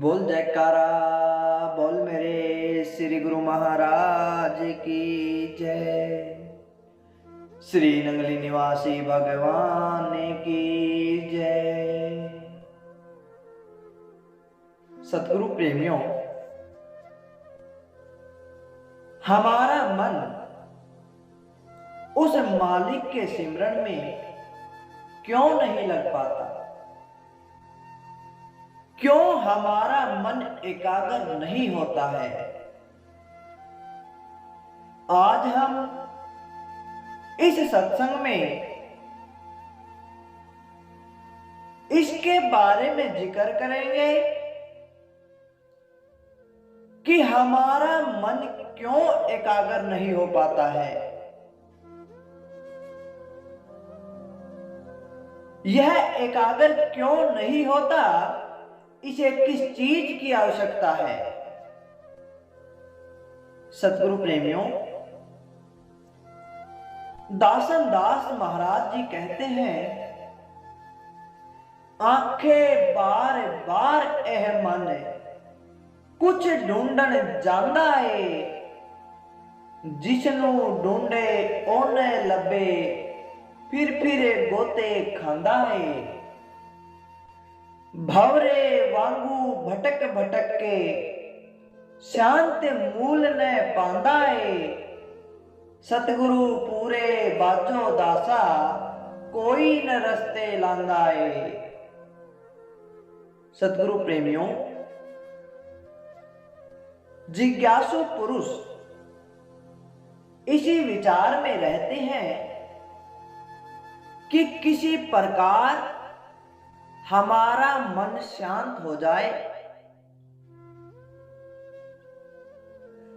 बोल जयकारा, बोल मेरे श्री गुरु महाराज की जय। श्री नंगली निवासी भगवान की जय। सतगुरु प्रेमियों, हमारा मन उस मालिक के सिमरन में क्यों नहीं लग पाता? क्यों हमारा मन एकाग्र नहीं होता है? आज हम इस सत्संग में इसके बारे में जिक्र करेंगे कि हमारा मन क्यों एकाग्र नहीं हो पाता है। यह एकाग्र क्यों नहीं होता, इसे किस चीज की आवश्यकता है? सतगुरु प्रेमियों, दासन दास महाराज जी कहते हैं, आंखें बार बार एह मन कुछ ढूंढन जांदा है, जिसनू ढूंढे ओने लबे फिर गोते खांदा है। भवरे वांगू भटक भटक के शांत मूल ने पांदा है। सतगुरु पूरे बाजो दासा कोई न रस्ते लांदा है। सतगुरु प्रेमियों, जिज्ञासु पुरुष इसी विचार में रहते हैं कि किसी प्रकार हमारा मन शांत हो जाए।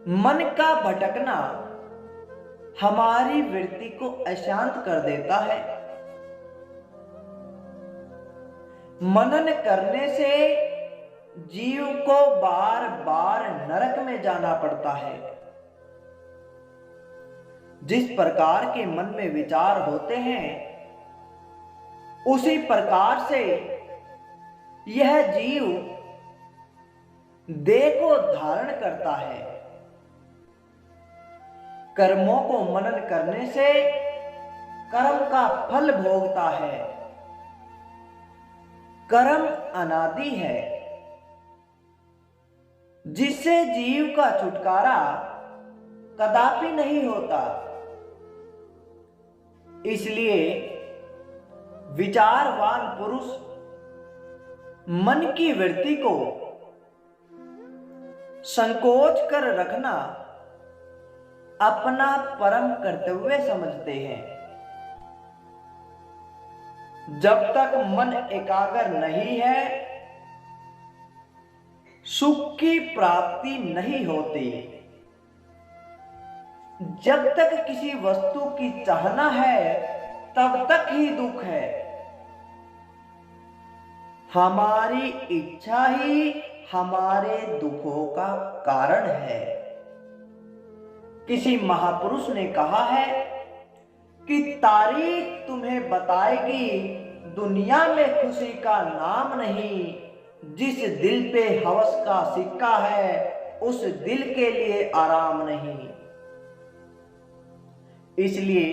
मन का भटकना हमारी वृत्ति को अशांत कर देता है। मनन करने से जीव को बार बार नरक में जाना पड़ता है। जिस प्रकार के मन में विचार होते हैं, उसी प्रकार से यह जीव देह को धारण करता है। कर्मों को मनन करने से कर्म का फल भोगता है। कर्म अनादि है, जिससे जीव का छुटकारा कदापि नहीं होता। इसलिए विचारवान पुरुष मन की वृत्ति को संकोच कर रखना अपना परम कर्तव्य समझते हैं। जब तक मन एकाग्र नहीं है, सुख की प्राप्ति नहीं होती। जब तक किसी वस्तु की चाहना है, तब तक ही दुख है। हमारी इच्छा ही हमारे दुखों का कारण है। किसी महापुरुष ने कहा है कि तारीख तुम्हें बताएगी, दुनिया में खुशी का नाम नहीं। जिस दिल पे हवस का सिक्का है, उस दिल के लिए आराम नहीं। इसलिए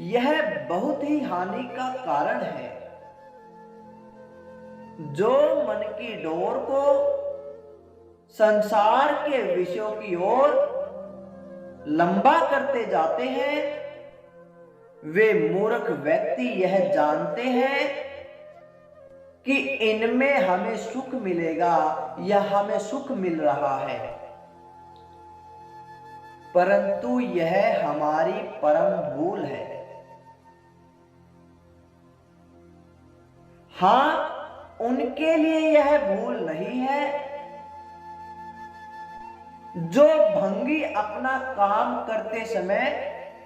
यह बहुत ही हानि का कारण है। जो मन की डोर को संसार के विषयों की ओर लंबा करते जाते हैं, वे मूर्ख व्यक्ति यह जानते हैं कि इनमें हमें सुख मिलेगा या हमें सुख मिल रहा है, परंतु यह हमारी परम भूल है। हां, उनके लिए यह भूल नहीं है जो भंगी अपना काम करते समय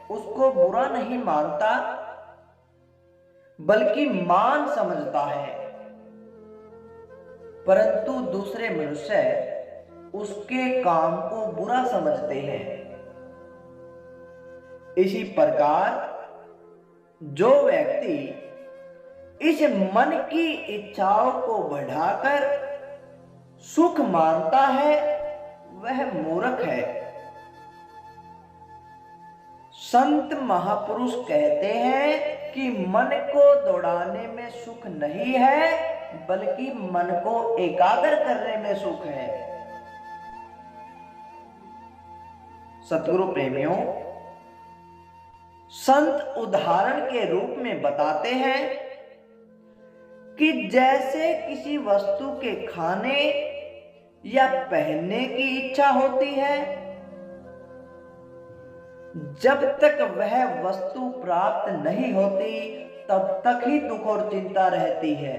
उसको बुरा नहीं मानता, बल्कि मान समझता है, परंतु दूसरे मनुष्य उसके काम को बुरा समझते हैं। इसी प्रकार जो व्यक्ति इस मन की इच्छाओं को बढ़ाकर सुख मानता है वह मूर्ख है। संत महापुरुष कहते हैं कि मन को दौड़ाने में सुख नहीं है, बल्कि मन को एकाग्र करने में सुख है। सतगुरु प्रेमियों, संत उदाहरण के रूप में बताते हैं कि जैसे किसी वस्तु के खाने या पहनने की इच्छा होती है, जब तक वह वस्तु प्राप्त नहीं होती तब तक ही दुख और चिंता रहती है।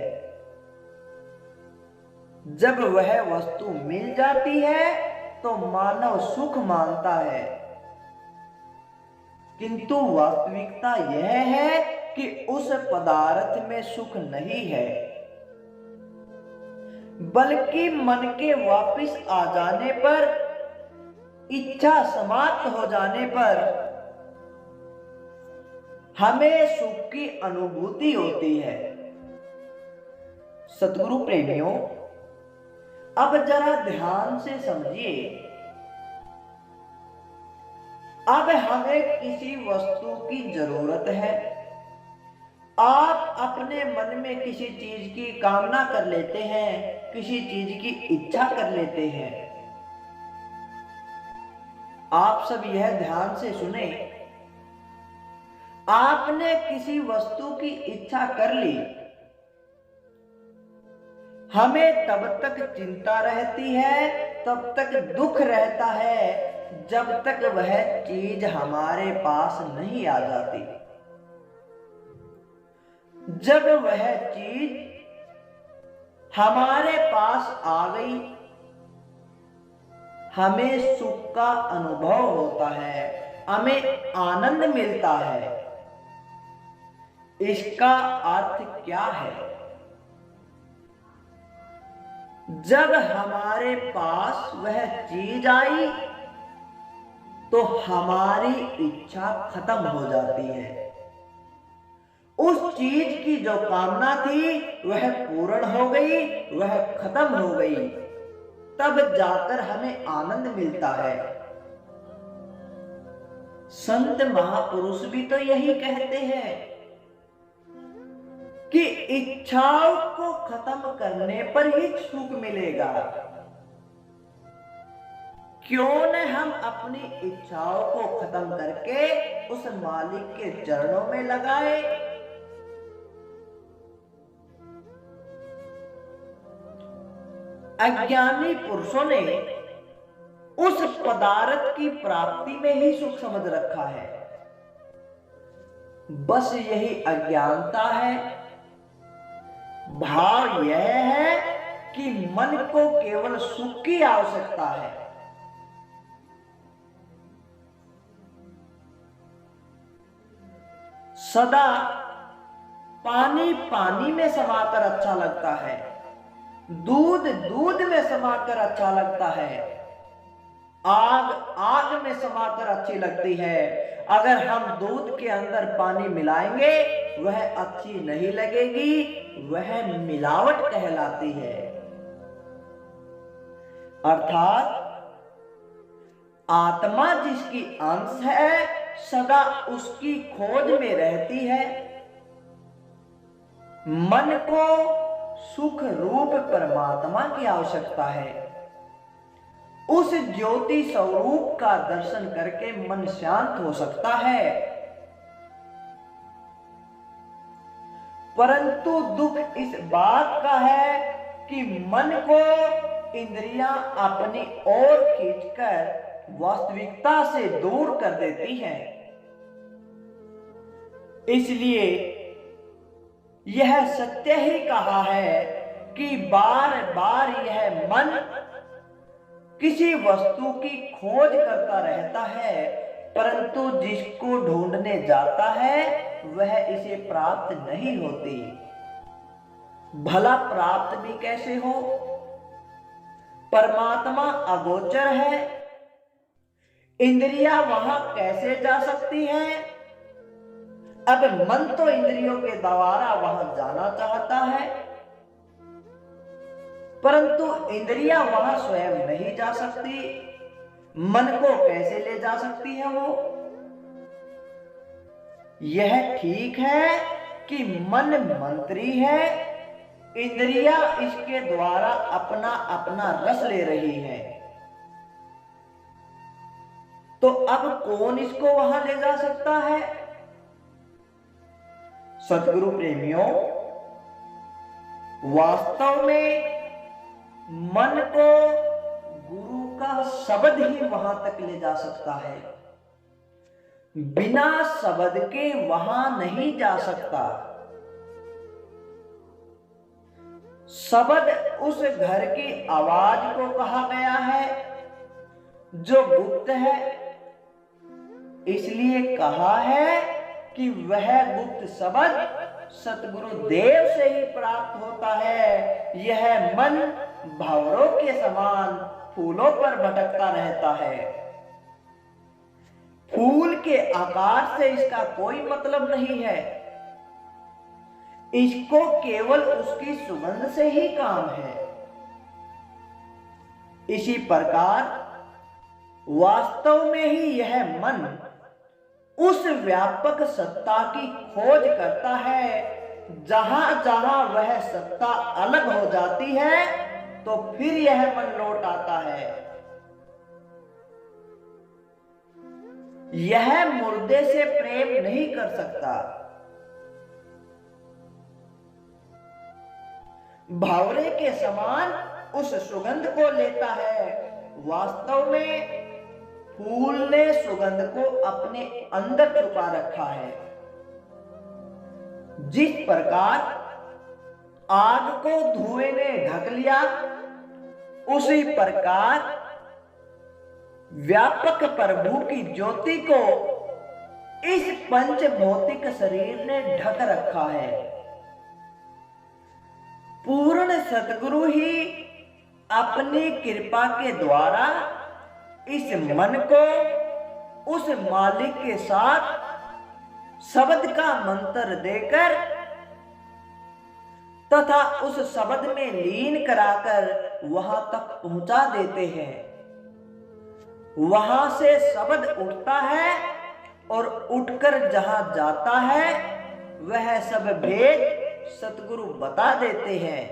जब वह वस्तु मिल जाती है तो मानव सुख मानता है, किंतु वास्तविकता यह है कि उस पदार्थ में सुख नहीं है, बल्कि मन के वापिस आ जाने पर, इच्छा समाप्त हो जाने पर हमें सुख की अनुभूति होती है। सतगुरु प्रेमियों, अब जरा ध्यान से समझिए। अब हमें किसी वस्तु की जरूरत है। आप अपने मन में किसी चीज की कामना कर लेते हैं, किसी चीज की इच्छा कर लेते हैं। आप सब यह ध्यान से सुने। आपने किसी वस्तु की इच्छा कर ली, हमें तब तक चिंता रहती है, तब तक दुख रहता है, जब तक वह चीज हमारे पास नहीं आ जाती। जब वह चीज हमारे पास आ गई, हमें सुख का अनुभव होता है, हमें आनंद मिलता है। इसका अर्थ क्या है? जब हमारे पास वह चीज आई तो हमारी इच्छा खत्म हो जाती है। उस चीज की जो कामना थी वह पूर्ण हो गई, वह खत्म हो गई, तब जाकर हमें आनंद मिलता है। संत महापुरुष भी तो यही कहते हैं कि इच्छाओं को खत्म करने पर ही सुख मिलेगा। क्यों न हम अपनी इच्छाओं को खत्म करके उस मालिक के चरणों में लगाए। अज्ञानी पुरुषों ने उस पदार्थ की प्राप्ति में ही सुख समझ रखा है। बस यही अज्ञानता है। भाव यह है कि मन को केवल सुख की आवश्यकता है। सदा पानी पानी में समाकर अच्छा लगता है, दूध दूध में समाकर अच्छा लगता है, आग आग में समाकर अच्छी लगती है। अगर हम दूध के अंदर पानी मिलाएंगे वह अच्छी नहीं लगेगी, वह मिलावट कहलाती है। अर्थात आत्मा जिसकी अंश है सदा उसकी खोज में रहती है। मन को सुख रूप परमात्मा की आवश्यकता है। उस ज्योति स्वरूप का दर्शन करके मन शांत हो सकता है। परंतु दुख इस बात का है कि मन को इंद्रियां अपनी ओर खींचकर वास्तविकता से दूर कर देती हैं। इसलिए यह सत्य ही कहा है कि बार बार यह मन किसी वस्तु की खोज करता रहता है, परंतु जिसको ढूंढने जाता है वह इसे प्राप्त नहीं होती। भला प्राप्त भी कैसे हो? परमात्मा अगोचर है, इंद्रियां वहां कैसे जा सकती हैं? अब मन तो इंद्रियों के द्वारा वहां जाना चाहता है। परंतु इंद्रियां वहां स्वयं नहीं जा सकती। मन को कैसे ले जा सकती है वो? यह ठीक है कि मन मंत्री है, इंद्रियां इसके द्वारा अपना अपना रस ले रही है। तो अब कौन इसको वहां ले जा सकता है? सतगुरु प्रेमियों, वास्तव में मन को गुरु का शब्द ही वहां तक ले जा सकता है, बिना शब्द के वहां नहीं जा सकता। शब्द उस घर की आवाज को कहा गया है जो गुप्त है, इसलिए कहा है कि वह गुप्त शब्द सतगुरु देव से ही प्राप्त होता है। यह मन भंवरों के समान फूलों पर भटकता रहता है। फूल के आकार से इसका कोई मतलब नहीं है, इसको केवल उसकी सुगंध से ही काम है। इसी प्रकार वास्तव में ही यह मन उस व्यापक सत्ता की खोज करता है। जहां जहां वह सत्ता अलग हो जाती है तो फिर यह मन लौट आता है। यह मुर्दे से प्रेम नहीं कर सकता। भावरे के समान उस सुगंध को लेता है। वास्तव में फूल ने सुगंध को अपने अंदर छुपा रखा है। जिस प्रकार आग को धुएं ने ढक लिया, उसी प्रकार व्यापक प्रभु की ज्योति को इस पंच भौतिक शरीर ने ढक रखा है। पूर्ण सतगुरु ही अपनी कृपा के द्वारा इस मन को उस मालिक के साथ शब्द का मंत्र देकर तथा उस शब्द में लीन कराकर वहां तक पहुंचा देते हैं। वहां से शब्द उठता है और उठकर जहां जाता है वह सब भेद सतगुरु बता देते हैं।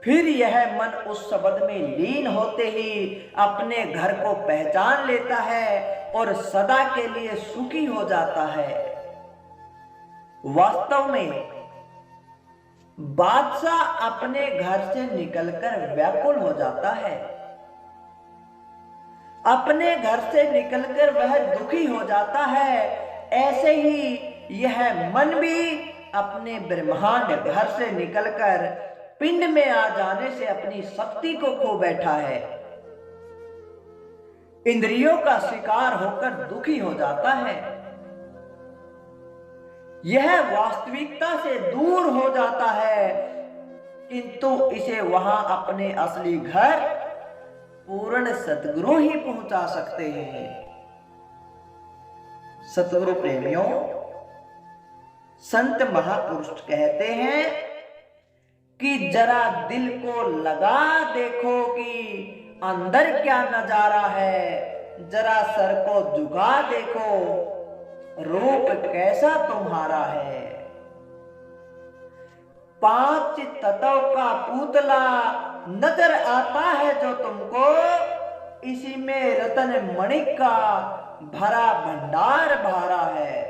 फिर यह मन उस शब्द में लीन होते ही अपने घर को पहचान लेता है और सदा के लिए सुखी हो जाता है। वास्तव में बादशाह अपने घर से निकलकर व्याकुल हो जाता है। अपने घर से निकलकर वह दुखी हो जाता है। ऐसे ही यह मन भी अपने ब्रह्मांड घर से निकलकर पिंड में आ जाने से अपनी शक्ति को खो बैठा है। इंद्रियों का शिकार होकर दुखी हो जाता है। यह वास्तविकता से दूर हो जाता है, किंतु इसे वहां अपने असली घर पूर्ण सतगुरु ही पहुंचा सकते हैं। सतगुरु प्रेमियों, संत महापुरुष कहते हैं कि जरा दिल को लगा देखो कि अंदर क्या नजारा है। जरा सर को झुका देखो, रूप कैसा तुम्हारा है। 5 तत्व का पुतला नजर आता है जो तुमको, इसी में रतन मणि का भरा भंडार भरा है।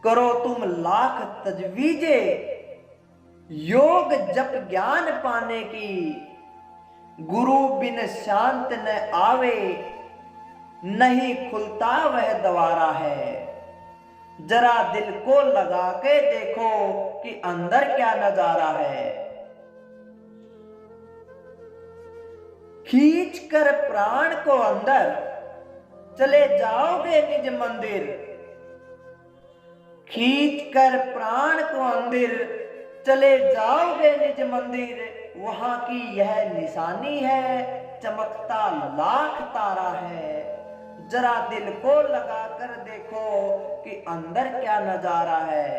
करो तुम लाख तजवीजे योग जप ज्ञान पाने की, गुरु बिन शांत न आवे, नहीं खुलता वह द्वारा है। जरा दिल को लगा के देखो कि अंदर क्या नजारा है। खींच कर प्राण को अंदर चले जाओगे निज मंदिर। खींच कर प्राण को अंदर चले जाओगे निज मंदिर। वहां की यह निशानी है, चमकता लाख तारा है। जरा दिल को लगा कर देखो कि अंदर क्या नजारा है।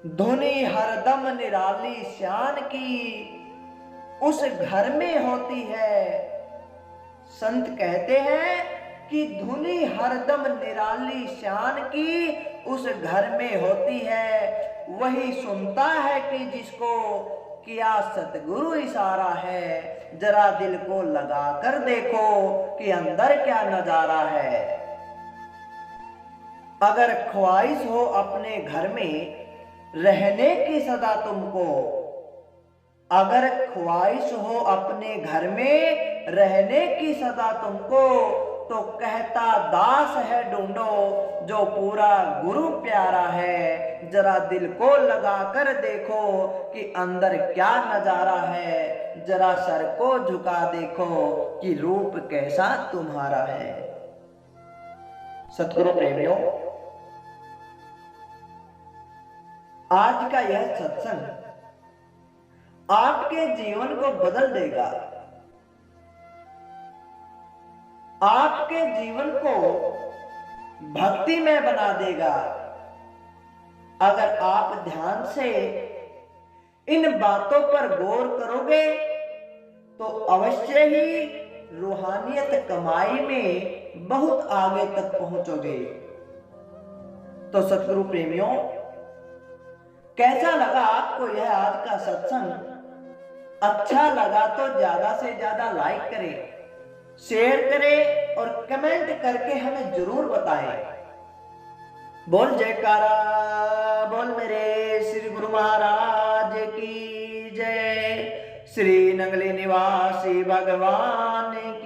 धुनी हरदम निराली शान की उस घर में होती है। संत कहते हैं कि धुनी हरदम निराली शान की उस घर में होती है। वही सुनता है कि जिसको किया सतगुरु इशारा है। जरा दिल को लगा कर देखो कि अंदर क्या नजारा है। अगर ख्वाहिश हो अपने घर में रहने की सदा तुमको, अगर ख्वाहिश हो अपने घर में रहने की सदा तुमको, तो कहता दास है ढूंढो जो पूरा गुरु प्यारा है। जरा दिल को लगा कर देखो कि अंदर क्या नजारा है। जरा सर को झुका देखो कि रूप कैसा तुम्हारा है। सतगुरु प्रेमियों, आज का यह सत्संग आपके जीवन को बदल देगा, आपके जीवन को भक्ति में बना देगा। अगर आप ध्यान से इन बातों पर गौर करोगे तो अवश्य ही रूहानियत कमाई में बहुत आगे तक पहुंचोगे। तो सतगुरु प्रेमियों, कैसा लगा आपको यह आज का सत्संग? अच्छा लगा तो ज्यादा से ज्यादा लाइक करें, शेयर करें और कमेंट करके हमें जरूर बताएं। बोल जयकारा बोल मेरे श्री गुरु महाराज की जय। श्री नंगली निवासी भगवान की